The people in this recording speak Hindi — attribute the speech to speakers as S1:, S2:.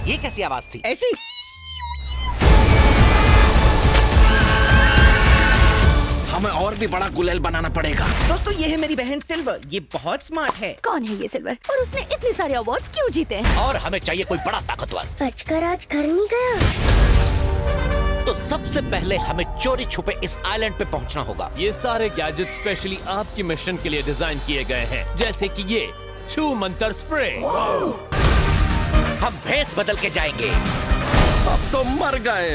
S1: ये कैसी आवाज थी?
S2: ऐसी।
S3: हमें और भी बड़ा गुलेल बनाना पड़ेगा।
S2: दोस्तों ये है मेरी बहन सिल्वर, ये बहुत स्मार्ट है।
S4: कौन है ये सिल्वर और उसने इतने सारे अवार्ड्स क्यों जीते हैं?
S1: और हमें चाहिए कोई बड़ा ताकतवर।
S5: बचकर आज घर नहीं गया।
S1: तो सबसे पहले हमें चोरी छुपे इस आइलैंड पे पहुंचना होगा।
S6: ये सारे गैजेट स्पेशली आपकी मिशन के लिए डिजाइन किए गए हैं, जैसे कि ये छू मंतर स्प्रे।
S1: हम भेस बदल के जाएंगे।
S3: अब तो मर गए।